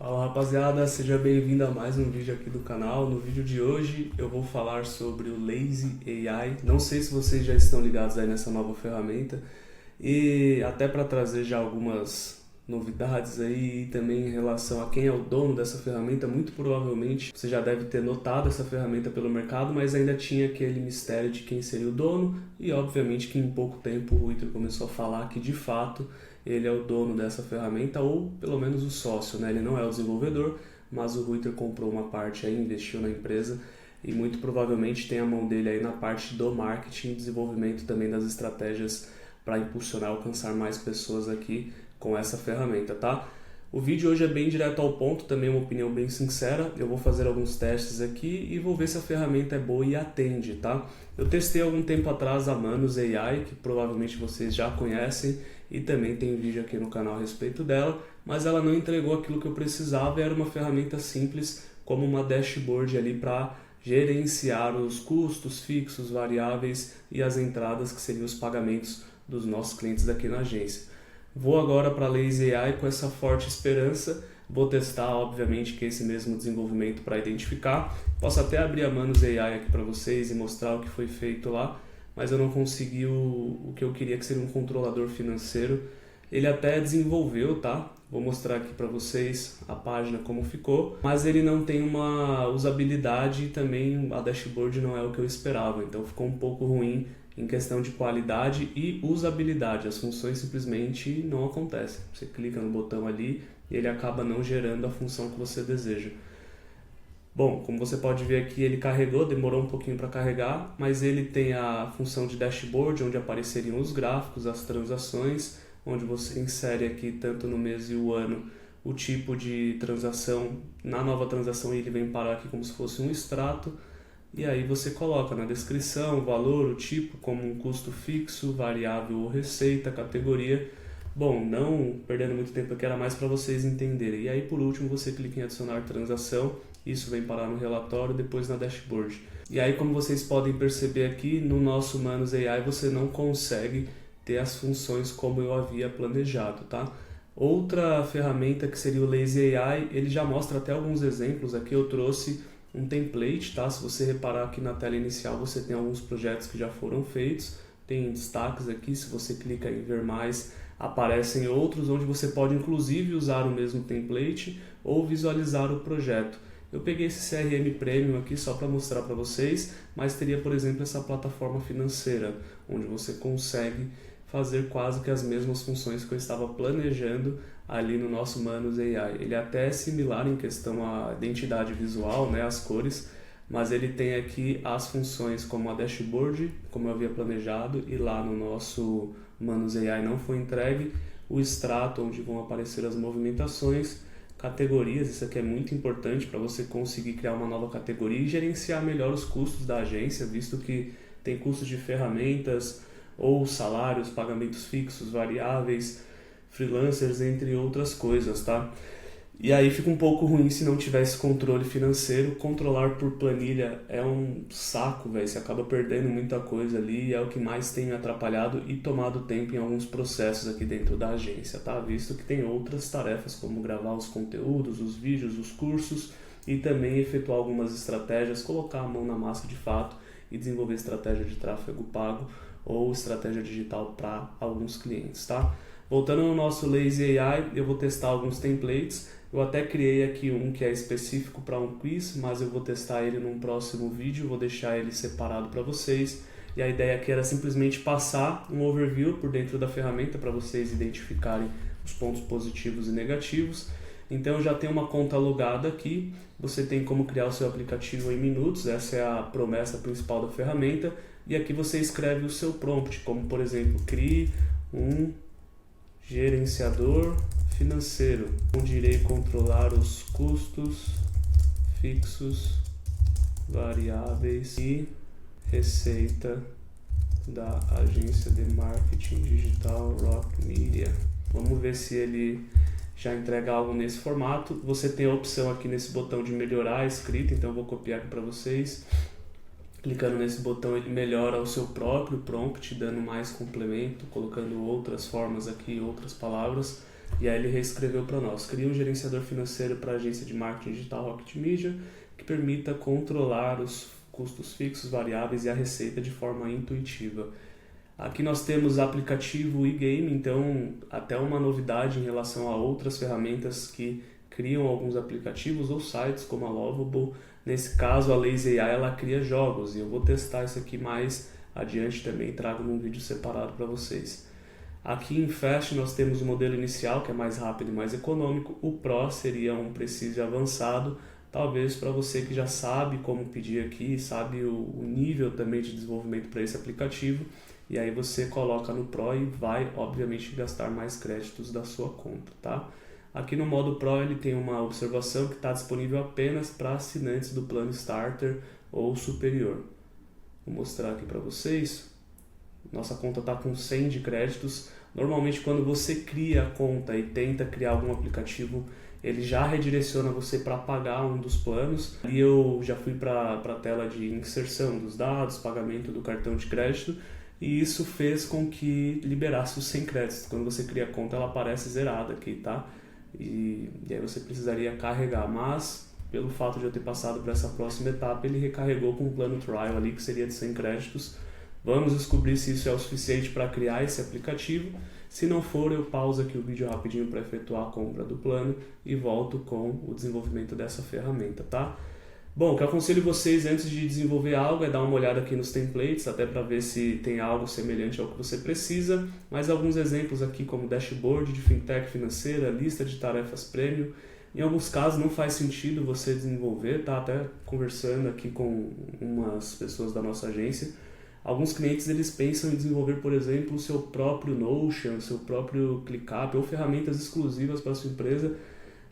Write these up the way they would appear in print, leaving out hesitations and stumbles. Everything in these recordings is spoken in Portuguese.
Fala rapaziada, seja bem-vindo a mais um vídeo aqui do canal. No vídeo de hoje eu vou falar sobre o Lazy AI. Não sei se vocês já estão ligados aí nessa nova ferramenta e até para trazer já algumas novidades aí e também em relação a quem é o dono dessa ferramenta. Muito provavelmente você já deve ter notado essa ferramenta pelo mercado, mas ainda tinha aquele mistério de quem seria o dono e obviamente que em pouco tempo o Rui começou a falar que de fato ele é o dono dessa ferramenta, ou pelo menos o sócio, né? Ele não é o desenvolvedor, mas o Ruiter comprou uma parte aí, investiu na empresa e muito provavelmente tem a mão dele aí na parte do marketing e desenvolvimento também das estratégias para impulsionar e alcançar mais pessoas aqui com essa ferramenta, tá? O vídeo hoje é bem direto ao ponto, também uma opinião bem sincera. Eu vou fazer alguns testes aqui e vou ver se a ferramenta é boa e atende, tá? Eu testei algum tempo atrás a Manus AI, que provavelmente vocês já conhecem, e também tem vídeo aqui no canal a respeito dela, mas ela não entregou aquilo que eu precisava. Era uma ferramenta simples, como uma dashboard ali para gerenciar os custos fixos, variáveis e as entradas, que seriam os pagamentos dos nossos clientes aqui na agência. Vou agora para a Lazy AI com essa forte esperança. Vou testar, obviamente, que esse mesmo desenvolvimento para identificar. Posso até abrir a Manus AI aqui para vocês e mostrar o que foi feito lá, mas eu não consegui o que eu queria, que seria um controlador financeiro. Ele até desenvolveu, tá? Vou mostrar aqui para vocês a página como ficou, mas ele não tem uma usabilidade e também a dashboard não é o que eu esperava, então ficou um pouco ruim em questão de qualidade e usabilidade. As funções simplesmente não acontecem. Você clica no botão ali e ele acaba não gerando a função que você deseja. Bom, como você pode ver aqui, ele carregou, demorou um pouquinho para carregar, mas ele tem a função de dashboard, onde apareceriam os gráficos, as transações, onde você insere aqui tanto no mês e o ano o tipo de transação. Na nova transação ele vem parar aqui como se fosse um extrato, e aí você coloca na descrição o valor, o tipo, como um custo fixo, variável ou receita, categoria. Bom, não perdendo muito tempo aqui, era mais para vocês entenderem. E aí por último você clica em adicionar transação, isso vem parar no relatório, depois na dashboard. E aí, como vocês podem perceber aqui, no nosso Manus AI você não consegue ter as funções como eu havia planejado, tá? Outra ferramenta que seria o Lazy AI, ele já mostra até alguns exemplos. Aqui eu trouxe um template, tá? Se você reparar aqui na tela inicial, você tem alguns projetos que já foram feitos, tem destaques aqui. Se você clica em ver mais, aparecem outros onde você pode inclusive usar o mesmo template ou visualizar o projeto. Eu peguei esse CRM Premium aqui só para mostrar para vocês, mas teria, por exemplo, essa plataforma financeira, onde você consegue fazer quase que as mesmas funções que eu estava planejando ali no nosso Manus AI. Ele é até similar em questão à identidade visual, né, as cores, mas ele tem aqui as funções como a dashboard, como eu havia planejado, e lá no nosso Manus AI não foi entregue, o extrato, onde vão aparecer as movimentações, categorias. Isso aqui é muito importante para você conseguir criar uma nova categoria e gerenciar melhor os custos da agência, visto que tem custos de ferramentas ou salários, pagamentos fixos, variáveis, freelancers, entre outras coisas, tá? E aí fica um pouco ruim se não tivesse controle financeiro. Controlar por planilha é um saco, velho. Você acaba perdendo muita coisa ali e é o que mais tem me atrapalhado e tomado tempo em alguns processos aqui dentro da agência, tá? Visto que tem outras tarefas como gravar os conteúdos, os vídeos, os cursos e também efetuar algumas estratégias, colocar a mão na massa de fato e desenvolver estratégia de tráfego pago ou estratégia digital para alguns clientes, tá? Voltando no nosso Lazy AI, eu vou testar alguns templates. Eu até criei aqui um que é específico para um quiz, mas eu vou testar ele num próximo vídeo, vou deixar ele separado para vocês. E a ideia aqui era simplesmente passar um overview por dentro da ferramenta para vocês identificarem os pontos positivos e negativos. Então eu já tenho uma conta logada aqui, você tem como criar o seu aplicativo em minutos, essa é a promessa principal da ferramenta. E aqui você escreve o seu prompt, como por exemplo, crie um gerenciador financeiro, onde irei controlar os custos fixos, variáveis e receita da agência de marketing digital Rock Media. Vamos ver se ele já entrega algo nesse formato. Você tem a opção aqui nesse botão de melhorar a escrita, então eu vou copiar aqui para vocês. Clicando nesse botão ele melhora o seu próprio prompt, dando mais complemento, colocando outras formas aqui, outras palavras. E aí ele reescreveu para nós: cria um gerenciador financeiro para a agência de marketing digital Rocket Media que permita controlar os custos fixos, variáveis e a receita de forma intuitiva. Aqui nós temos aplicativo e game, então até uma novidade em relação a outras ferramentas que criam alguns aplicativos ou sites como a Lovable. Nesse caso a Lazy AI ela cria jogos e eu vou testar isso aqui mais adiante também, trago num vídeo separado para vocês. Aqui em Fast nós temos o modelo inicial que é mais rápido e mais econômico, o Pro seria um Prestige avançado, talvez para você que já sabe como pedir aqui, sabe o nível também de desenvolvimento para esse aplicativo, e aí você coloca no Pro e vai obviamente gastar mais créditos da sua conta, tá? Aqui no modo Pro ele tem uma observação que está disponível apenas para assinantes do plano Starter ou superior. Vou mostrar aqui para vocês. Nossa conta está com 100 de créditos. Normalmente quando você cria a conta e tenta criar algum aplicativo, ele já redireciona você para pagar um dos planos. E eu já fui para a tela de inserção dos dados, pagamento do cartão de crédito, e isso fez com que liberasse os 100 créditos. Quando você cria a conta ela aparece zerada aqui, tá? E aí você precisaria carregar, mas pelo fato de eu ter passado para essa próxima etapa, ele recarregou com um plano trial ali que seria de 100 créditos. Vamos descobrir se isso é o suficiente para criar esse aplicativo. Se não for, eu pauso aqui o vídeo rapidinho para efetuar a compra do plano e volto com o desenvolvimento dessa ferramenta, tá? Bom, o que eu aconselho vocês antes de desenvolver algo é dar uma olhada aqui nos templates, até para ver se tem algo semelhante ao que você precisa, mas alguns exemplos aqui como dashboard de fintech financeira, lista de tarefas premium. Em alguns casos não faz sentido você desenvolver, tá? Até conversando aqui com umas pessoas da nossa agência, alguns clientes eles pensam em desenvolver, por exemplo, o seu próprio Notion, o seu próprio ClickUp ou ferramentas exclusivas para a sua empresa,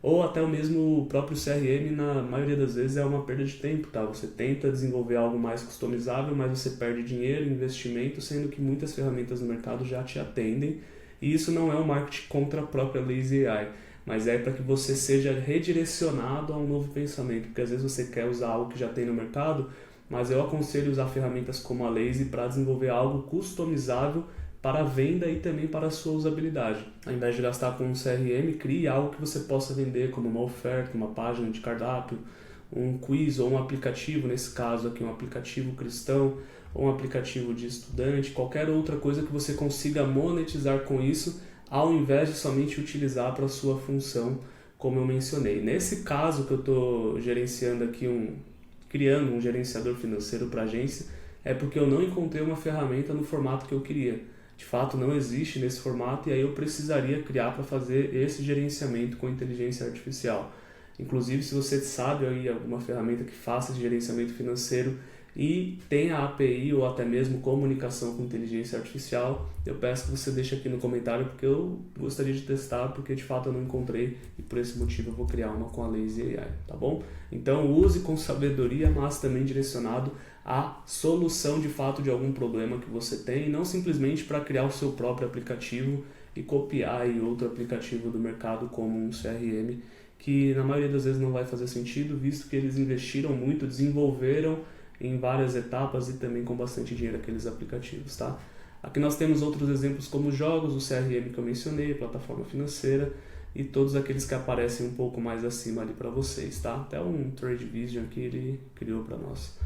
ou até mesmo o próprio CRM, na maioria das vezes é uma perda de tempo, tá? Você tenta desenvolver algo mais customizável, mas você perde dinheiro, investimento, sendo que muitas ferramentas no mercado já te atendem, e isso não é um marketing contra a própria Lazy AI, mas é para que você seja redirecionado a um novo pensamento, porque às vezes você quer usar algo que já tem no mercado, mas eu aconselho usar ferramentas como a Lazy para desenvolver algo customizável para a venda e também para a sua usabilidade. Ao invés de gastar com um CRM, crie algo que você possa vender, como uma oferta, uma página de cardápio, um quiz ou um aplicativo, nesse caso aqui um aplicativo cristão ou um aplicativo de estudante, qualquer outra coisa que você consiga monetizar com isso, ao invés de somente utilizar para a sua função, como eu mencionei. Nesse caso que eu estou gerenciando aqui, criando um gerenciador financeiro para a agência, é porque eu não encontrei uma ferramenta no formato que eu queria. De fato, não existe nesse formato e aí eu precisaria criar para fazer esse gerenciamento com inteligência artificial. Inclusive, se você sabe aí alguma ferramenta que faça esse gerenciamento financeiro e tenha API ou até mesmo comunicação com inteligência artificial, eu peço que você deixe aqui no comentário porque eu gostaria de testar, porque de fato eu não encontrei e por esse motivo eu vou criar uma com a Lazy AI, tá bom? Então use com sabedoria, mas também direcionado à solução de fato de algum problema que você tem, e não simplesmente para criar o seu próprio aplicativo e copiar aí outro aplicativo do mercado como um CRM, que na maioria das vezes não vai fazer sentido, visto que eles investiram muito, desenvolveram em várias etapas e também com bastante dinheiro aqueles aplicativos, tá? Aqui nós temos outros exemplos como jogos, o CRM que eu mencionei, plataforma financeira e todos aqueles que aparecem um pouco mais acima ali para vocês, tá? Até um Trade Vision que ele criou para nós.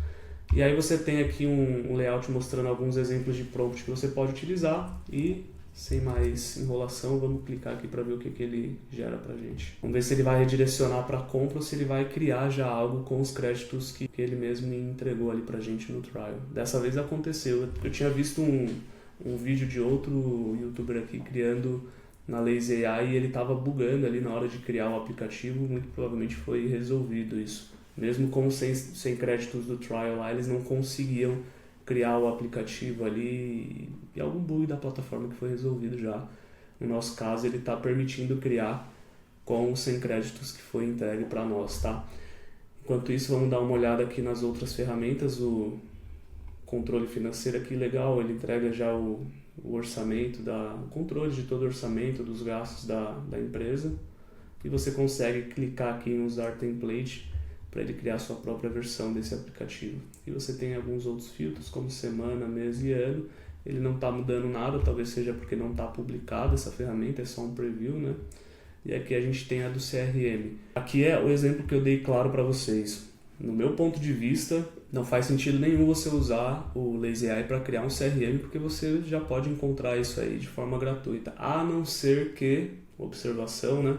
E aí você tem aqui um layout mostrando alguns exemplos de prompt que você pode utilizar e, sem mais enrolação, vamos clicar aqui para ver o que ele gera para a gente. Vamos ver se ele vai redirecionar para compra ou se ele vai criar já algo com os créditos que ele mesmo entregou ali para a gente no trial. Dessa vez aconteceu. Eu tinha visto um vídeo de outro youtuber aqui criando na Lazy AI e ele estava bugando ali na hora de criar o aplicativo, muito provavelmente foi resolvido isso. Mesmo com os 100 créditos do trial lá, eles não conseguiam criar o aplicativo ali e algum bug da plataforma que foi resolvido já. No nosso caso, ele está permitindo criar com os 100 créditos que foi entregue para nós, tá? Enquanto isso, vamos dar uma olhada aqui nas outras ferramentas. O controle financeiro aqui, legal, ele entrega já o orçamento, o controle de todo o orçamento dos gastos da empresa. E você consegue clicar aqui em usar template para ele criar a sua própria versão desse aplicativo. E você tem alguns outros filtros, como semana, mês e ano. Ele não está mudando nada, talvez seja porque não está publicada essa ferramenta, é só um preview, né? e aqui a gente tem a do CRM. Aqui é o exemplo que eu dei claro para vocês. No meu ponto de vista, não faz sentido nenhum você usar o Lazy AI para criar um CRM, porque você já pode encontrar isso aí de forma gratuita, a não ser que, observação, né?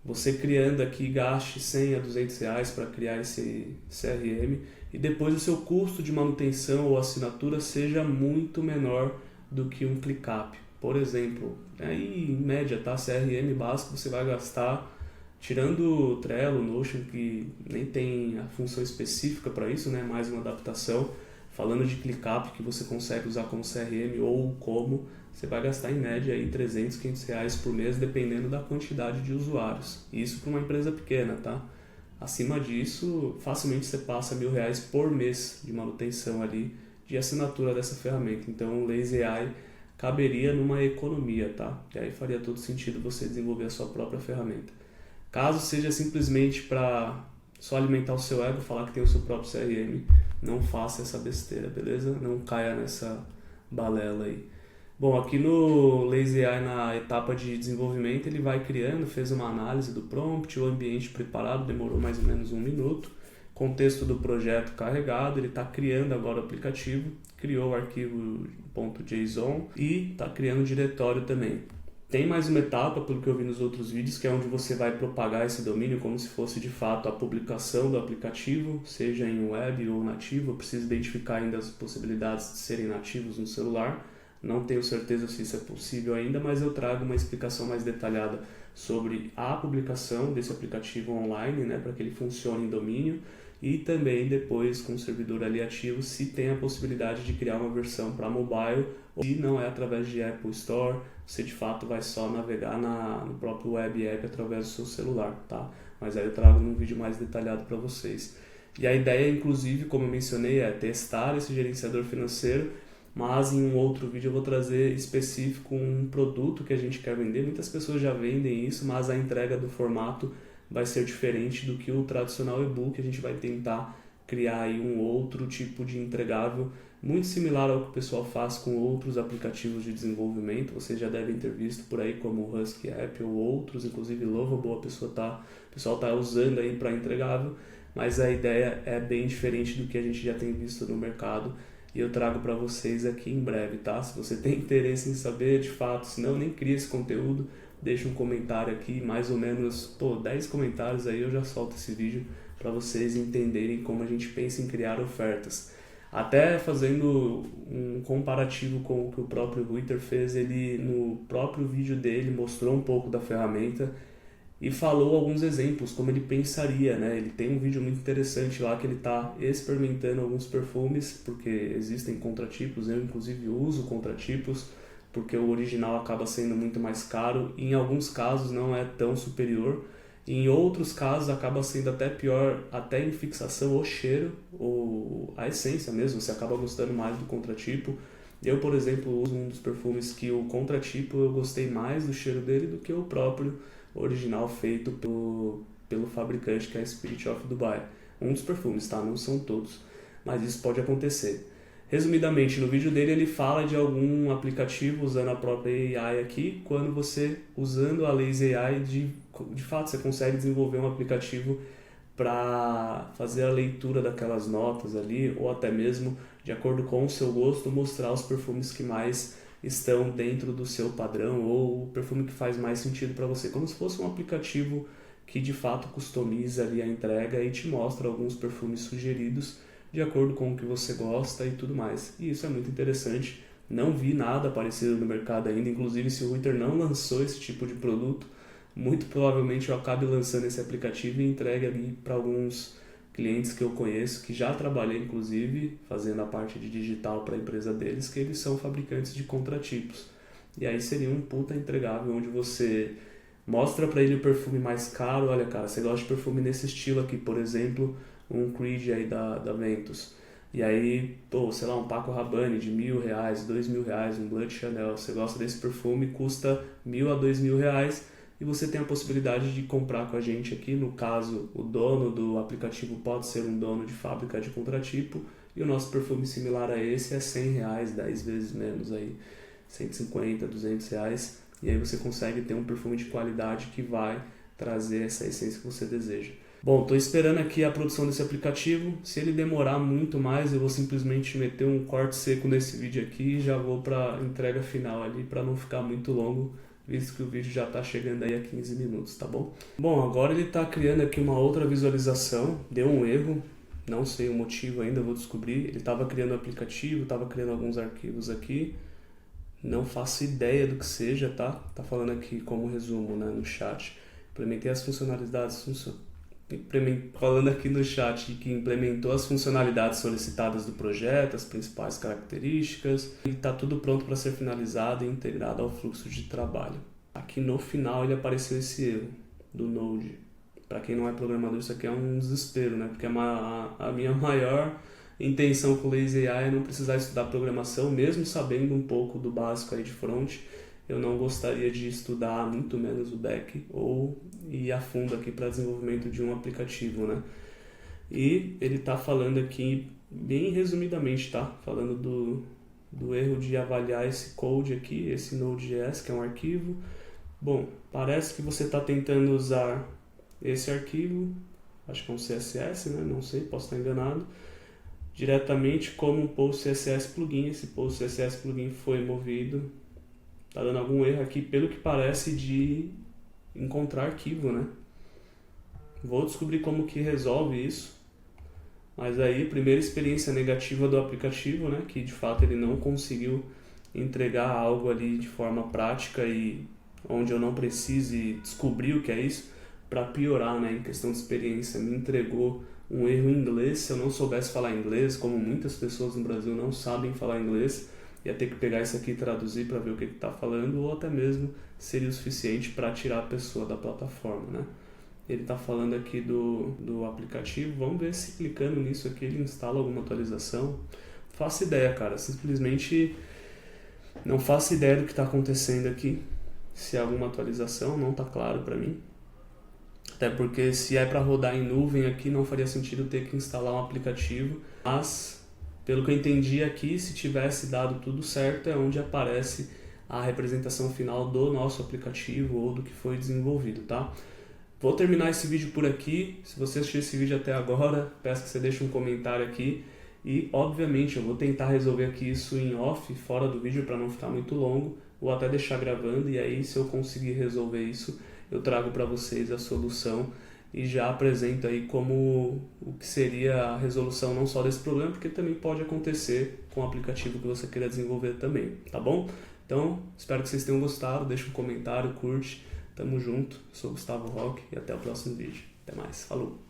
Você criando aqui gaste 100 a 200 reais para criar esse CRM e depois o seu custo de manutenção ou assinatura seja muito menor do que um ClickUp. Por exemplo, aí em média, tá? CRM básico você vai gastar, tirando o Trello, Notion, que nem tem a função específica para isso, né? Mais uma adaptação. Falando de ClickUp, que você consegue usar como CRM ou como, você vai gastar em média aí 300, 500 reais por mês, dependendo da quantidade de usuários. Isso para uma empresa pequena, tá? Acima disso, facilmente você passa R$ 1.000 por mês de manutenção ali, de assinatura dessa ferramenta. Então o Lazy AI caberia numa economia, tá? E aí faria todo sentido você desenvolver a sua própria ferramenta. Caso seja simplesmente para só alimentar o seu ego, falar que tem o seu próprio CRM, não faça essa besteira, beleza? Não caia nessa balela aí. Bom, aqui no Lazy AI, na etapa de desenvolvimento, ele vai criando, fez uma análise do prompt, o ambiente preparado, demorou mais ou menos 1 minuto, contexto do projeto carregado, ele está criando agora o aplicativo, criou o arquivo .json e está criando o diretório também. Tem mais uma etapa, pelo que eu vi nos outros vídeos, que é onde você vai propagar esse domínio como se fosse de fato a publicação do aplicativo, seja em web ou nativo. Eu preciso identificar ainda as possibilidades de serem nativos no celular. Não tenho certeza se isso é possível ainda, mas eu trago uma explicação mais detalhada sobre a publicação desse aplicativo online, né, para que ele funcione em domínio, e também depois com o servidor ali ativo, se tem a possibilidade de criar uma versão para mobile, ou se não é através de Apple Store, você de fato vai só navegar no próprio web app através do seu celular, tá? Mas aí eu trago num vídeo mais detalhado para vocês. E a ideia, inclusive, como eu mencionei, é testar esse gerenciador financeiro, mas em um outro vídeo eu vou trazer específico um produto que a gente quer vender. Muitas pessoas já vendem isso, mas a entrega do formato vai ser diferente do que o tradicional e-book. A gente vai tentar criar aí um outro tipo de entregável, muito similar ao que o pessoal faz com outros aplicativos de desenvolvimento. Vocês já devem ter visto por aí, como o Husky App ou outros, inclusive Lovable, o pessoal está usando aí para entregável, mas a ideia é bem diferente do que a gente já tem visto no mercado. E eu trago para vocês aqui em breve, tá? Se você tem interesse em saber de fato, se não, nem cria esse conteúdo, deixa um comentário aqui, mais ou menos, 10 comentários aí eu já solto esse vídeo para vocês entenderem como a gente pensa em criar ofertas. Até fazendo um comparativo com o que o próprio Ruiter fez, ele no próprio vídeo dele mostrou um pouco da ferramenta e falou alguns exemplos, como ele pensaria, né? Ele tem um vídeo muito interessante lá que ele está experimentando alguns perfumes, porque existem contratipos, eu inclusive uso contratipos, porque o original acaba sendo muito mais caro, e em alguns casos não é tão superior, e em outros casos acaba sendo até pior, até em fixação, o cheiro, ou a essência mesmo, você acaba gostando mais do contratipo. Eu, por exemplo, uso um dos perfumes que o contratipo eu gostei mais do cheiro dele do que o próprio original feito pelo fabricante, que é a Spirit of Dubai. Um dos perfumes, tá? Não são todos, mas isso pode acontecer. Resumidamente, no vídeo dele ele fala de algum aplicativo usando a própria AI aqui, quando você, usando a Lazy AI, de fato você consegue desenvolver um aplicativo para fazer a leitura daquelas notas ali, ou até mesmo, de acordo com o seu gosto, mostrar os perfumes que mais estão dentro do seu padrão, ou o perfume que faz mais sentido para você, como se fosse um aplicativo que de fato customiza ali a entrega e te mostra alguns perfumes sugeridos de acordo com o que você gosta e tudo mais. E isso é muito interessante. Não vi nada parecido no mercado ainda, inclusive se o Ruiter não lançou esse tipo de produto, muito provavelmente eu acabe lançando esse aplicativo e entregue ali para alguns clientes que eu conheço, que já trabalhei inclusive fazendo a parte de digital para a empresa deles, que eles são fabricantes de contratipos. E aí seria um puta entregável onde você mostra para ele o perfume mais caro. Olha, cara, você gosta de perfume nesse estilo aqui, por exemplo, um Creed aí da Ventus. E aí, sei lá, um Paco Rabanne de R$ 1.000, R$ 2.000, um Blood Chanel. Você gosta desse perfume, custa R$ 1.000 a R$ 2.000 e você tem a possibilidade de comprar com a gente aqui. No caso, o dono do aplicativo pode ser um dono de fábrica de contratipo e o nosso perfume similar a esse é R$ 100, 10 vezes menos aí, R$ 150, R$ 200. e aí você consegue ter um perfume de qualidade que vai trazer essa essência que você deseja. Bom, estou esperando aqui a produção desse aplicativo. Se ele demorar muito mais, eu vou simplesmente meter um corte seco nesse vídeo aqui e já vou para a entrega final ali, para não ficar muito longo, visto que o vídeo já está chegando aí a 15 minutos, tá bom? Bom, agora ele está criando aqui uma outra visualização, deu um erro, não sei o motivo ainda, vou descobrir. Ele estava criando o aplicativo, estava criando alguns arquivos aqui, não faço ideia do que seja, tá? Tá falando aqui como resumo, né, no chat. Implementei as funcionalidades, falando aqui no chat que implementou as funcionalidades solicitadas do projeto, as principais características, e está tudo pronto para ser finalizado e integrado ao fluxo de trabalho. Aqui no final ele apareceu esse erro do Node. Para quem não é programador, isso aqui é um desespero, né? Porque a minha maior intenção com o Lazy AI é não precisar estudar programação, mesmo sabendo um pouco do básico aí de front. Eu não gostaria de estudar muito menos o back ou ir a fundo aqui para desenvolvimento de um aplicativo, né? E ele está falando aqui, bem resumidamente, tá? Falando do erro de avaliar esse code aqui, esse Node.js, que é um arquivo. Bom, parece que você está tentando usar esse arquivo, acho que é um CSS, né? Não sei, posso estar enganado, diretamente como um PostCSS plugin. Esse PostCSS plugin foi movido. Tá dando algum erro aqui, pelo que parece, de encontrar arquivo, né? Vou descobrir como que resolve isso. Mas aí, primeira experiência negativa do aplicativo, né? Que de fato ele não conseguiu entregar algo ali de forma prática e onde eu não precise descobrir o que é isso. Para piorar, né? Em questão de experiência, me entregou um erro em inglês. Se eu não soubesse falar inglês, como muitas pessoas no Brasil não sabem falar inglês, ia ter que pegar isso aqui e traduzir para ver o que está falando, ou até mesmo seria o suficiente para tirar a pessoa da plataforma, né? Ele está falando aqui do aplicativo, vamos ver se clicando nisso aqui ele instala alguma atualização. Faço ideia, cara, simplesmente não faço ideia do que está acontecendo aqui, se há alguma atualização, não está claro para mim. Até porque se é para rodar em nuvem aqui, não faria sentido ter que instalar um aplicativo, mas pelo que eu entendi aqui, se tivesse dado tudo certo, é onde aparece a representação final do nosso aplicativo ou do que foi desenvolvido, tá? Vou terminar esse vídeo por aqui. Se você assistiu esse vídeo até agora, peço que você deixe um comentário aqui. E, obviamente, eu vou tentar resolver aqui isso em off, fora do vídeo, para não ficar muito longo. Vou até deixar gravando e aí, se eu conseguir resolver isso, eu trago para vocês a solução e já apresento aí como o que seria a resolução não só desse problema, porque também pode acontecer com o aplicativo que você queira desenvolver também, tá bom? Então, espero que vocês tenham gostado, deixa um comentário, curte, tamo junto, eu sou o Gustavo Roque e até o próximo vídeo. Até mais, falou!